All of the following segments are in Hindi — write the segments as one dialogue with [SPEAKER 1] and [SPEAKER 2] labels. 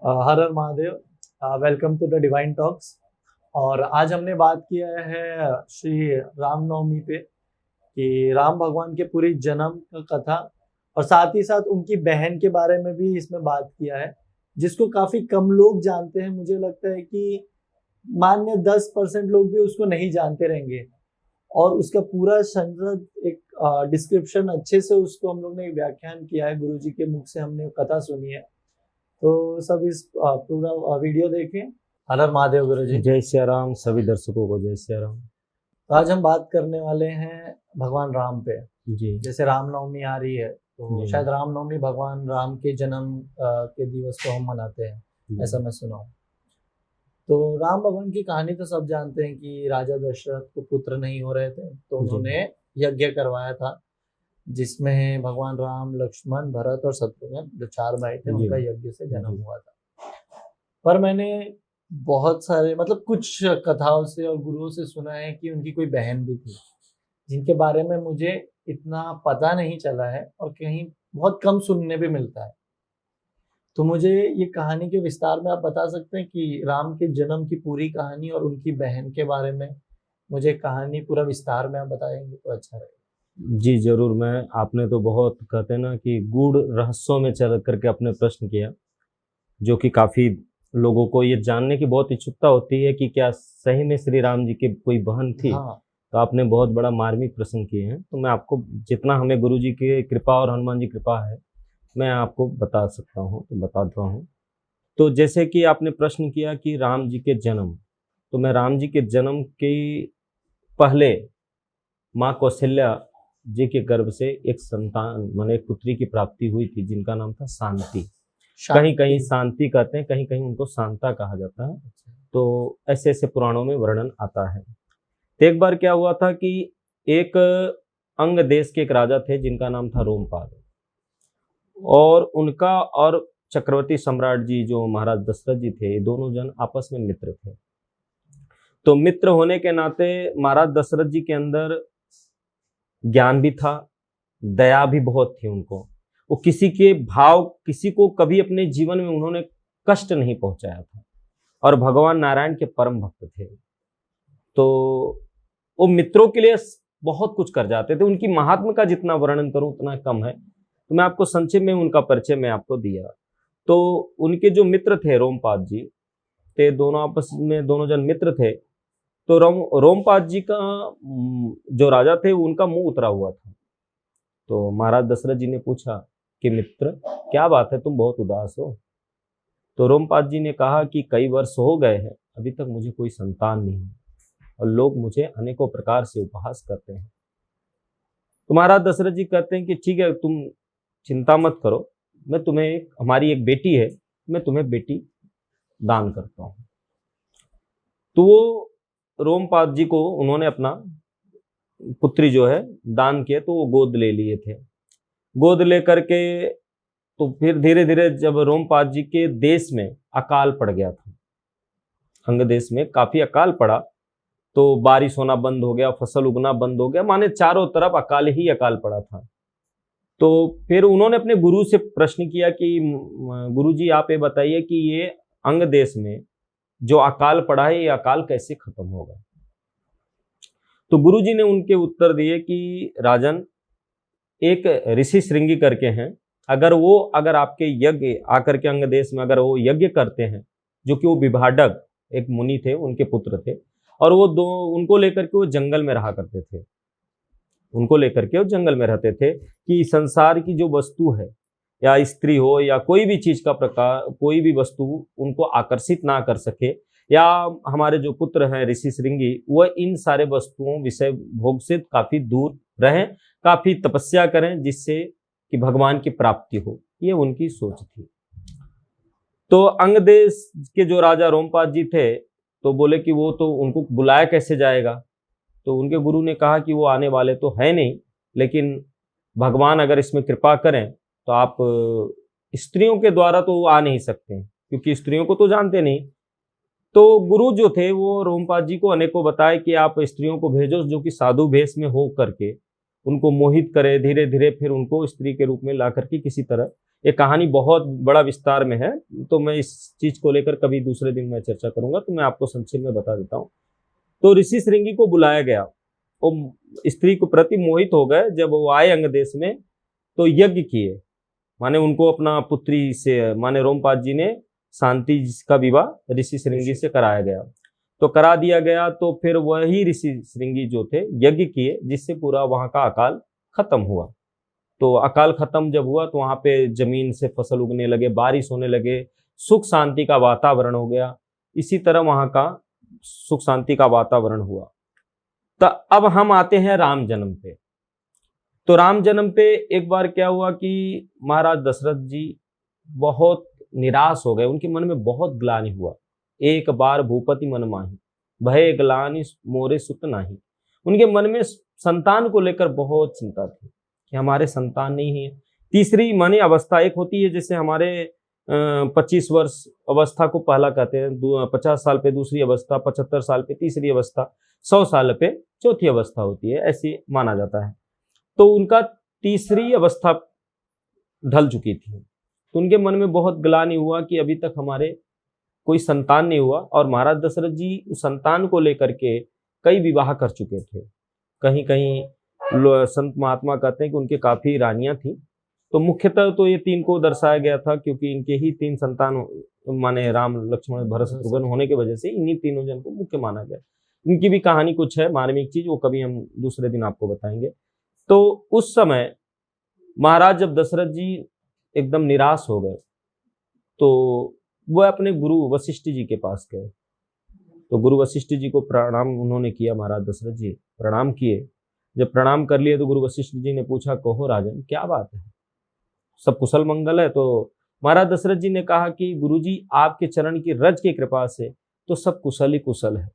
[SPEAKER 1] Her Har Mahadev. Welcome to the divine talks. और आज हमने बात किया है श्री रामनवमी पे कि राम भगवान के पूरी जन्म का कथा और साथ ही साथ उनकी बहन के बारे में भी इसमें बात किया है, जिसको काफी कम लोग जानते हैं। मुझे लगता है कि मान्य 10% लोग भी उसको नहीं जानते रहेंगे। और उसका पूरा संदर्भ एक डिस्क्रिप्शन अच्छे से उसको हम लोग ने व्याख्यान किया है, गुरुजी के मुख से हमने कथा सुनी है। तो सब इस पूरा वीडियो देखें। हर हर महादेव गुरुजी।
[SPEAKER 2] जय सिया राम। सभी दर्शकों को जय सिया राम।
[SPEAKER 1] तो आज हम बात करने वाले हैं भगवान राम पे।
[SPEAKER 2] जी।
[SPEAKER 1] जैसे रामनवमी आ रही है तो शायद रामनवमी भगवान राम के जन्म के दिवस को हम मनाते हैं, ऐसा मैं सुना हूँ। तो राम भगवान की कहानी तो सब जानते हैं कि राजा दशरथ को पुत्र नहीं हो रहे थे, तो उन्होंने यज्ञ करवाया था जिसमें भगवान राम, लक्ष्मण, भरत और शत्रुघ्न जो 4 भाई थे उनका यज्ञ से जन्म हुआ था। पर मैंने बहुत सारे कुछ कथाओं से और गुरुओं से सुना है कि उनकी कोई बहन भी थी, जिनके बारे में मुझे इतना पता नहीं चला है और कहीं बहुत कम सुनने भी मिलता है। तो मुझे ये कहानी के विस्तार में आप बता सकते हैं कि राम के जन्म की पूरी कहानी और उनकी बहन के बारे में मुझे कहानी पूरा विस्तार में आप बताएंगे तो अच्छा रहेगा।
[SPEAKER 2] जी जरूर। मैं आपने तो बहुत कहते हैं ना कि गूढ़ रहस्यों में चल करके अपने प्रश्न किया, जो कि काफी लोगों को ये जानने की बहुत इच्छुकता होती है कि क्या सही में श्री राम जी की कोई बहन थी।
[SPEAKER 1] हाँ।
[SPEAKER 2] तो आपने बहुत बड़ा मार्मिक प्रश्न किए हैं। तो मैं आपको जितना हमें गुरु जी की कृपा और हनुमान जी कृपा है मैं आपको बता सकता हूँ, तो बताता हूँ। तो जैसे कि आपने प्रश्न किया कि राम जी के जन्म, तो मैं राम जी के जन्म के पहले माँ कौशल्या जी के गर्भ से एक संतान माने एक पुत्री की प्राप्ति हुई थी, जिनका नाम था शांति। कहीं कहीं शांति कहते हैं, कहीं कहीं उनको शांता कहा जाता है। तो ऐसे ऐसे पुराणों में वर्णन आता है। तो एक बार क्या हुआ था कि एक अंग देश के एक राजा थे जिनका नाम था रोमपाद, और उनका और चक्रवर्ती सम्राट जी जो महाराज दशरथ जी थे, दोनों जन आपस में मित्र थे। तो मित्र होने के नाते महाराज दशरथ जी के अंदर ज्ञान भी था, दया भी बहुत थी उनको। वो किसी के भाव, किसी को कभी अपने जीवन में उन्होंने कष्ट नहीं पहुंचाया था, और भगवान नारायण के परम भक्त थे। तो वो मित्रों के लिए बहुत कुछ कर जाते थे। उनकी महात्मा का जितना वर्णन करूं उतना कम है। तो मैं आपको संक्षेप में उनका परिचय मैं आपको दिया। तो उनके जो मित्र थे रोमपाद जी, ते दोनों आपस में दोनों जन मित्र थे। तो रोमपाद जी का जो राजा थे उनका मुंह उतरा हुआ था। तो महाराज दशरथ जी ने पूछा कि मित्र क्या बात है, तुम बहुत उदास हो। तो रोमपाद जी ने कहा कि कई वर्ष हो गए हैं, अभी तक मुझे कोई संतान नहीं है और लोग मुझे अनेकों प्रकार से उपहास करते हैं। तो महाराज दशरथ जी कहते हैं कि ठीक है, तुम चिंता मत करो, मैं तुम्हें हमारी एक बेटी है, मैं तुम्हें बेटी दान करता हूँ। तो वो रोमपाद जी को उन्होंने अपना पुत्री जो है दान किया, तो वो गोद ले लिए थे। गोद लेकर के तो फिर धीरे धीरे जब रोमपाद जी के देश में अकाल पड़ गया था, अंग देश में काफी अकाल पड़ा, तो बारिश होना बंद हो गया, फसल उगना बंद हो गया, माने चारों तरफ अकाल ही अकाल पड़ा था। तो फिर उन्होंने अपने गुरु से प्रश्न किया कि गुरु जी आप ये बताइए कि ये अंग देश में जो अकाल पड़ा है, ये अकाल कैसे खत्म होगा। तो गुरु जी ने उनके उत्तर दिए कि राजन, एक ऋषि श्रृंगी करके हैं, अगर आपके यज्ञ आकर के अंग देश में अगर वो यज्ञ करते हैं, जो कि वो विभाडक एक मुनि थे, उनके पुत्र थे, और वो उनको लेकर के वो जंगल में रहा करते थे। उनको लेकर के वो जंगल में रहते थे कि संसार की जो वस्तु है, या स्त्री हो या कोई भी चीज का प्रकार, कोई भी वस्तु उनको आकर्षित ना कर सके, या हमारे जो पुत्र हैं ऋषि श्रृंगी, वह इन सारे वस्तुओं विषय भोग से काफी दूर रहें, काफी तपस्या करें, जिससे कि भगवान की प्राप्ति हो। ये उनकी सोच थी। तो अंग देश के जो राजा रोमपाद जी थे, तो बोले कि वो तो उनको बुलाया कैसे जाएगा। तो उनके गुरु ने कहा कि वो आने वाले तो है नहीं, लेकिन भगवान अगर इसमें कृपा करें तो आप स्त्रियों के द्वारा तो आ नहीं सकते हैं, क्योंकि स्त्रियों को तो जानते नहीं। तो गुरु जो थे वो रोमपाद जी को अनेकों बताए कि आप स्त्रियों को भेजो जो कि साधु भेष में हो करके उनको मोहित करे, धीरे धीरे फिर उनको स्त्री के रूप में ला करके किसी तरह ये कहानी बहुत बड़ा विस्तार में है, तो मैं इस चीज को लेकर कभी दूसरे दिन मैं चर्चा करूंगा, तो मैं आपको संक्षेप में बता देता हूँ। तो ऋषि श्रृंगी को बुलाया गया, वो स्त्री को प्रति मोहित हो गए। जब वो आए अंग देश में तो यज्ञ किए, माने उनको अपना पुत्री से, माने रोमपाद जी ने शांति का विवाह ऋषि श्रृंगी से कराया गया। तो करा दिया गया, तो फिर वही ऋषि श्रृंगी जो थे यज्ञ किए, जिससे पूरा वहां का अकाल खत्म हुआ। तो अकाल खत्म जब हुआ तो वहां पे जमीन से फसल उगने लगे, बारिश होने लगे, सुख शांति का वातावरण हो गया। इसी तरह वहां का सुख शांति का वातावरण हुआ। तो अब हम आते हैं राम जन्म पे। तो राम जन्म पे एक बार क्या हुआ कि महाराज दशरथ जी बहुत निराश हो गए, उनके मन में बहुत ग्लानि हुआ। एक बार भूपति मन माही, भय ग्लानि मोरे सुत नाही। उनके मन में संतान को लेकर बहुत चिंता थी कि हमारे संतान नहीं है। तीसरी माने अवस्था एक होती है, जैसे हमारे 25 वर्ष अवस्था को पहला कहते हैं, 50 साल पे दूसरी अवस्था, 75 साल पे तीसरी अवस्था, 100 साल पे चौथी अवस्था होती है, ऐसी माना जाता है। तो उनका तीसरी अवस्था ढल चुकी थी, तो उनके मन में बहुत ग्लानि हुआ कि अभी तक हमारे कोई संतान नहीं हुआ। और महाराज दशरथ जी उस संतान को लेकर के कई विवाह कर चुके थे। कहीं कहीं संत महात्मा कहते हैं कि उनके काफी रानियां थी। तो मुख्यतः तो ये 3 को दर्शाया गया था, क्योंकि इनके ही 3 संतान माने राम लक्ष्मण भरत शत्रुघ्न होने की वजह से इन्हीं तीनों जन को मुख्य माना गया। इनकी भी कहानी कुछ है मार्मिक चीज, वो कभी हम दूसरे दिन आपको बताएंगे। तो उस समय महाराज जब दशरथ जी एकदम निराश हो गए, तो वह अपने गुरु वशिष्ठ जी के पास गए। तो गुरु वशिष्ठ जी को प्रणाम उन्होंने किया, महाराज दशरथ जी प्रणाम किए। जब प्रणाम कर लिए तो गुरु वशिष्ठ जी ने पूछा, कहो राजन क्या बात है, सब कुशल मंगल है? तो महाराज दशरथ जी ने कहा कि गुरुजी आपके चरण की रज की कृपा से तो सब कुशल ही कुशल है,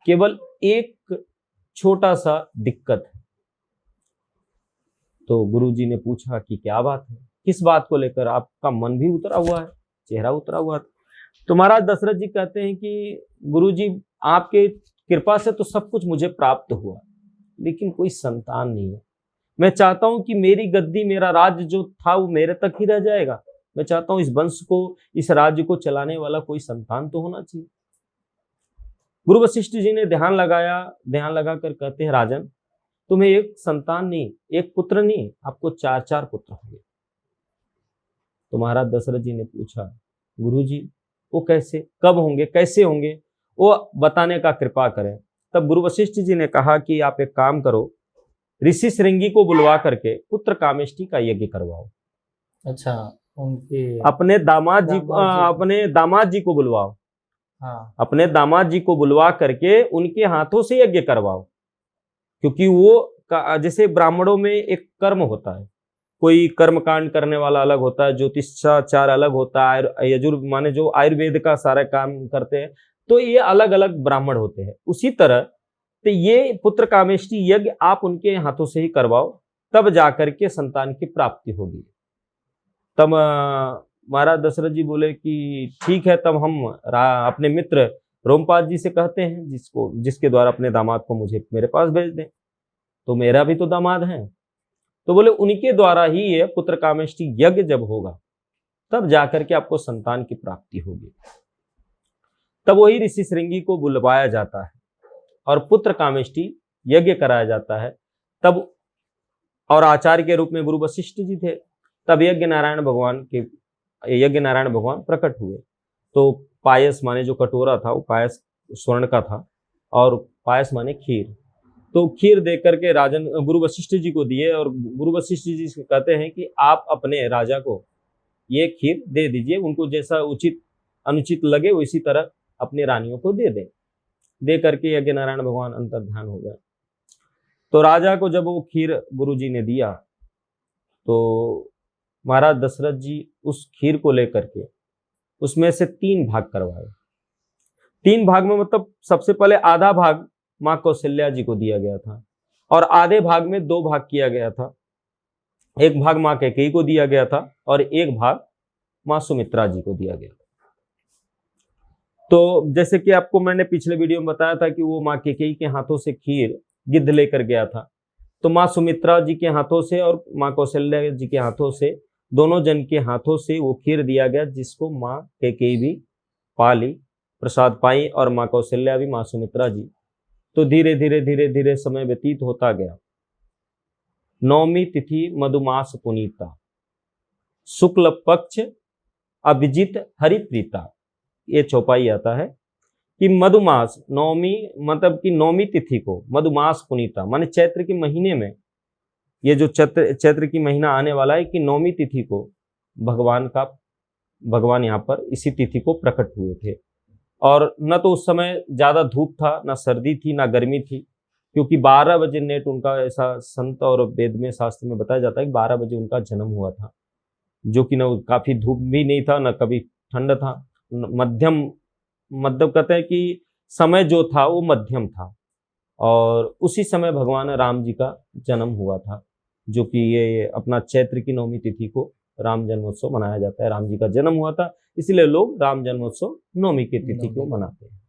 [SPEAKER 2] केवल एक छोटा सा दिक्कत है। तो गुरुजी ने पूछा कि क्या बात है, किस बात को लेकर? आपका मन भी उतरा हुआ है, चेहरा उतरा हुआ था। तो महाराज दशरथ जी कहते हैं कि गुरुजी आपके कृपा से तो सब कुछ मुझे प्राप्त हुआ, लेकिन कोई संतान नहीं है। मैं चाहता हूं कि मेरी गद्दी, मेरा राज्य जो था वो मेरे तक ही रह जाएगा। मैं चाहता हूं इस वंश को, इस राज्य को चलाने वाला कोई संतान तो होना चाहिए। गुरु वशिष्ठ जी ने ध्यान लगाया, ध्यान लगाकर कहते हैं, राजन तुम्हें एक संतान नहीं, एक पुत्र नहीं, आपको 4 पुत्र होंगे। तो महाराज दशरथ जी ने पूछा, गुरुजी वो कैसे, कब होंगे, कैसे होंगे, वो बताने का कृपा करें। तब गुरु वशिष्ठ जी ने कहा कि आप एक काम करो, ऋषि श्रृंगी को बुलवा करके पुत्र कामेष्टि का यज्ञ करवाओ।
[SPEAKER 1] अच्छा, उनके
[SPEAKER 2] अपने दामाद जी को, अपने दामाद जी को बुलवाओ।
[SPEAKER 1] हाँ,
[SPEAKER 2] अपने दामाद जी को बुलवा करके उनके हाथों से यज्ञ करवाओ। क्योंकि वो जैसे ब्राह्मणों में एक कर्म होता है, कोई कर्म कांड करने वाला अलग होता है, ज्योतिषाचार अलग होता है, यजुर माने जो आयुर्वेद का सारा काम करते हैं, तो ये अलग अलग ब्राह्मण होते हैं। उसी तरह तो ये पुत्र कामेष्टि यज्ञ आप उनके हाथों से ही करवाओ, तब जाकर के संतान की प्राप्ति होगी। तब महाराज दशरथ जी बोले कि ठीक है, तब हम अपने मित्र रोमपाद जी से कहते हैं, जिसके द्वारा अपने दामाद को मुझे मेरे पास भेज दें, तो मेरा भी तो दामाद है। तो बोले उनके द्वारा ही ये पुत्र कामेष्टि यज्ञ जब होगा, तब जाकर के आपको संतान की प्राप्ति होगी। तब वही ऋषि श्रृंगी को बुलवाया जाता है और पुत्र कामेष्टि यज्ञ कराया जाता है। तब और आचार्य के रूप में गुरु वशिष्ठ जी थे। तब यज्ञ नारायण भगवान प्रकट हुए। तो पायस माने जो कटोरा था, वो पायस स्वर्ण का था, और पायस माने खीर। तो खीर दे करके राजन गुरु वशिष्ठ जी को दिए, और गुरु वशिष्ठ जी कहते हैं कि आप अपने राजा को ये खीर दे दीजिए, उनको जैसा उचित अनुचित लगे वो इसी तरह अपनी रानियों को दे दें। दे करके यज्ञ नारायण भगवान अंतर ध्यान हो गए। तो राजा को जब वो खीर गुरु जी ने दिया, तो महाराज दशरथ जी उस खीर को लेकर के उसमें से 3 भाग करवाए। 3 भाग में मतलब सबसे पहले आधा भाग माँ कौशल्या जी को दिया गया था, और आधे भाग में 2 भाग किया गया था। एक भाग माँ कैकेयी को दिया गया था, और एक भाग माँ सुमित्रा जी को दिया गया था। तो जैसे कि आपको मैंने पिछले वीडियो में बताया था कि वो माँ कैकेयी के हाथों से खीर गिद्ध लेकर गया था, तो माँ सुमित्रा जी के हाथों से और माँ कौशल्या जी के हाथों से दोनों जन के हाथों से वो खीर दिया गया, जिसको माँ कैकेयी भी पा ली, प्रसाद पाई, और माँ कौशल्या भी, माँ सुमित्रा जी। तो धीरे धीरे धीरे धीरे समय व्यतीत होता गया। नवमी तिथि मधुमास पुनीता, शुक्ल पक्ष अभिजित हरिप्रीता। ये चौपाई आता है कि मधुमास, नवमी मतलब कि नवमी तिथि को मधुमास पुनीता माने चैत्र के महीने में, ये जो चैत्र की महीना आने वाला है, कि नवमी तिथि को भगवान यहाँ पर इसी तिथि को प्रकट हुए थे। और न तो उस समय ज्यादा धूप था, न सर्दी थी, न गर्मी थी, क्योंकि 12 बजे नेट उनका, ऐसा संत और वेद में शास्त्र में बताया जाता है कि 12 बजे उनका जन्म हुआ था, जो कि न काफी धूप भी नहीं था, न कभी ठंड था, मध्यम, मतलब कहते हैं कि समय जो था वो मध्यम था। और उसी समय भगवान राम जी का जन्म हुआ था, जो कि ये अपना चैत्र की नवमी तिथि को राम जन्मोत्सव मनाया जाता है। राम जी का जन्म हुआ था, इसलिए लोग राम जन्मोत्सव नवमी की तिथि को मनाते हैं।